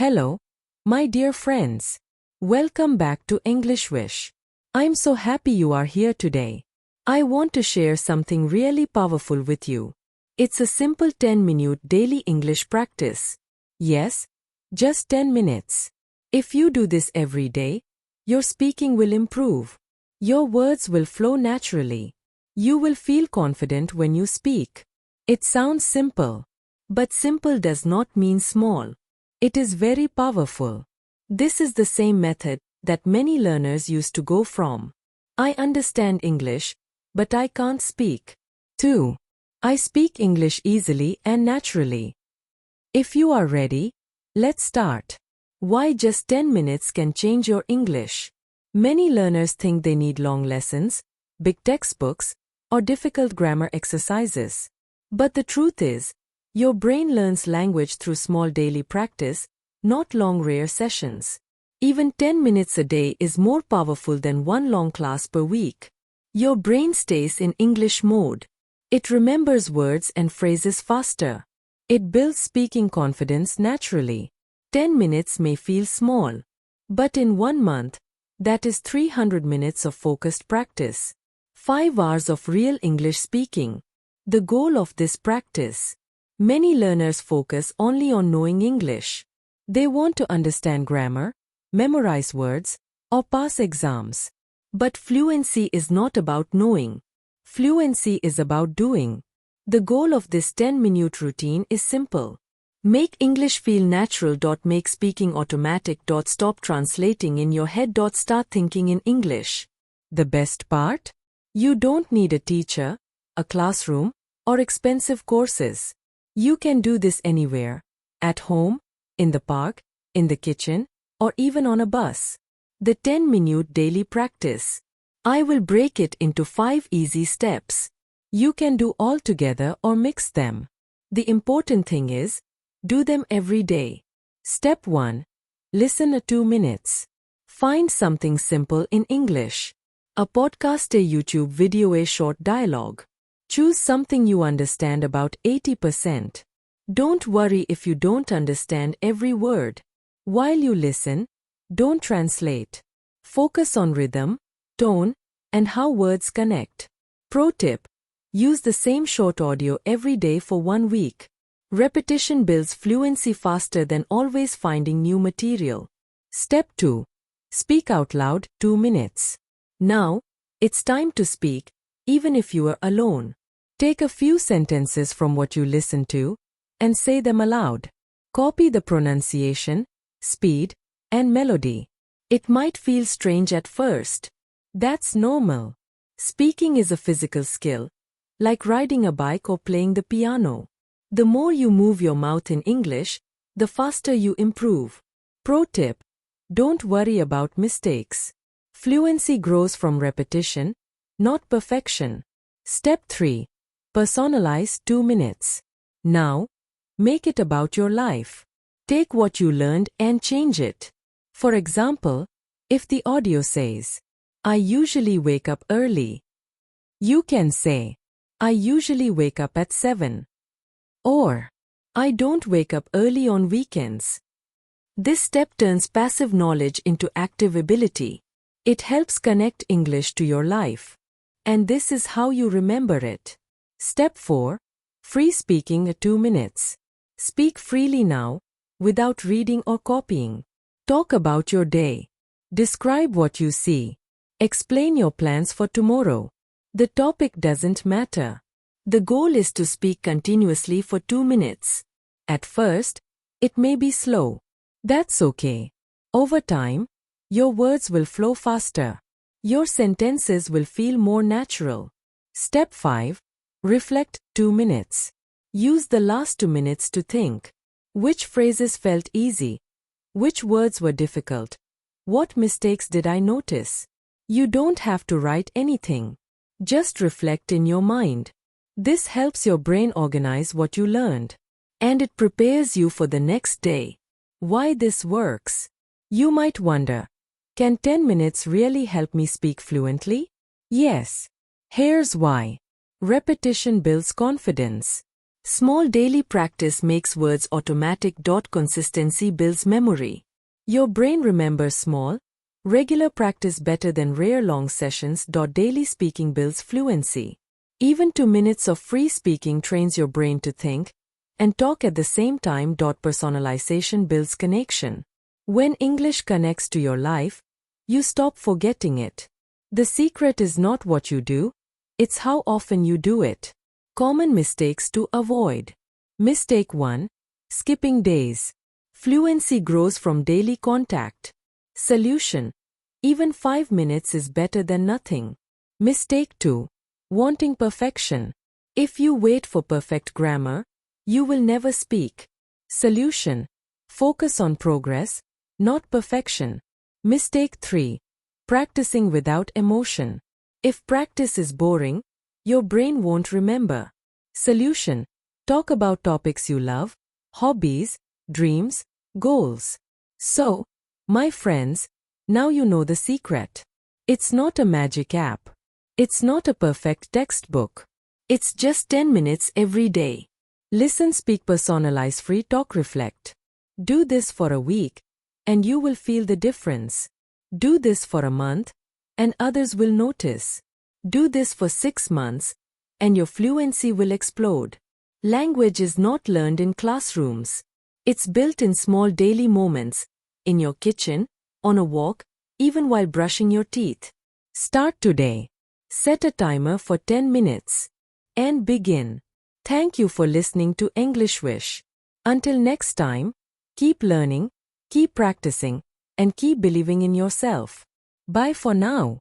Hello, my dear friends. Welcome back to Englishvish. I'm so happy you are here today. I want to share something really powerful with you. It's a simple 10-minute daily English practice. Yes, just 10 minutes. If you do this every day, your speaking will improve. Your words will flow naturally. You will feel confident when you speak. It sounds simple, but simple does not mean small. It is very powerful. This is the same method that many learners used to go from. I understand English, but I can't speak. 2. I speak English easily and naturally. If you are ready, let's start. Why just 10 minutes can change your English? Many learners think they need long lessons, big textbooks, or difficult grammar exercises. But the truth is, your brain learns language through small daily practice, not long rare sessions. Even 10 minutes a day is more powerful than one long class per week. Your brain stays in English mode. It remembers words and phrases faster. It builds speaking confidence naturally. 10 minutes may feel small, but in 1 month, that is 300 minutes of focused practice. 5 hours of real English speaking. The goal of this practice. Many learners focus only on knowing English. They want to understand grammar, memorize words, or pass exams. But fluency is not about knowing. Fluency is about doing. The goal of this 10-minute routine is simple. Make English feel natural. Make speaking automatic. Stop translating in your head. Start thinking in English. The best part? You don't need a teacher, a classroom, or expensive courses. You can do this anywhere. At home, in the park, in the kitchen, or even on a bus. The 10-minute daily practice. I will break it into 5 easy steps. You can do all together or mix them. The important thing is, do them every day. Step 1. Listen a 2 minutes. Find something simple in English. A podcast, a YouTube video, a short dialogue. Choose something you understand about 80%. Don't worry if you don't understand every word. While you listen, don't translate. Focus on rhythm, tone, and how words connect. Pro tip: use the same short audio every day for 1 week. Repetition builds fluency faster than always finding new material. Step 2. Speak out loud, 2 minutes. Now, it's time to speak, even if you are alone. Take a few sentences from what you listen to, and say them aloud. Copy the pronunciation, speed, and melody. It might feel strange at first. That's normal. Speaking is a physical skill, like riding a bike or playing the piano. The more you move your mouth in English, the faster you improve. Pro tip: don't worry about mistakes. Fluency grows from repetition, not perfection. Step 3. Personalize 2 minutes. Now, make it about your life. Take what you learned and change it. For example, if the audio says, I usually wake up early, you can say, I usually wake up at 7. Or, I don't wake up early on weekends. This step turns passive knowledge into active ability. It helps connect English to your life. And this is how you remember it. Step 4. Free speaking 2 minutes. Speak freely now, without reading or copying. Talk about your day. Describe what you see. Explain your plans for tomorrow. The topic doesn't matter. The goal is to speak continuously for 2 minutes. At first, it may be slow. That's okay. Over time, your words will flow faster. Your sentences will feel more natural. Step 5. Reflect 2 minutes. Use the last 2 minutes to think. Which phrases felt easy? Which words were difficult? What mistakes did I notice? You don't have to write anything. Just reflect in your mind. This helps your brain organize what you learned. And it prepares you for the next day. Why this works? You might wonder, can 10 minutes really help me speak fluently? Yes. Here's why. Repetition builds confidence. Small daily practice makes words automatic. Consistency builds memory. Your brain remembers small, regular practice better than rare long sessions. Daily speaking builds fluency. Even 2 minutes of free speaking trains your brain to think and talk at the same time. Personalization builds connection. When English connects to your life, you stop forgetting it. The secret is not what you do, it's how often you do it. Common mistakes to avoid. Mistake 1. Skipping days. Fluency grows from daily contact. Solution. Even 5 minutes is better than nothing. Mistake 2. Wanting perfection. If you wait for perfect grammar, you will never speak. Solution. Focus on progress, not perfection. Mistake 3. Practicing without emotion. If practice is boring, your brain won't remember. Solution. Talk about topics you love, hobbies, dreams, goals. So, my friends, now you know the secret. It's not a magic app. It's not a perfect textbook. It's just 10 minutes every day. Listen, speak, personalize, free talk, reflect. Do this for a week, and you will feel the difference. Do this for a month, and others will notice. Do this for 6 months, and your fluency will explode. Language is not learned in classrooms. It's built in small daily moments, in your kitchen, on a walk, even while brushing your teeth. Start today. Set a timer for 10 minutes. And begin. Thank you for listening to Englishvish. Until next time, keep learning, keep practicing, and keep believing in yourself. Bye for now.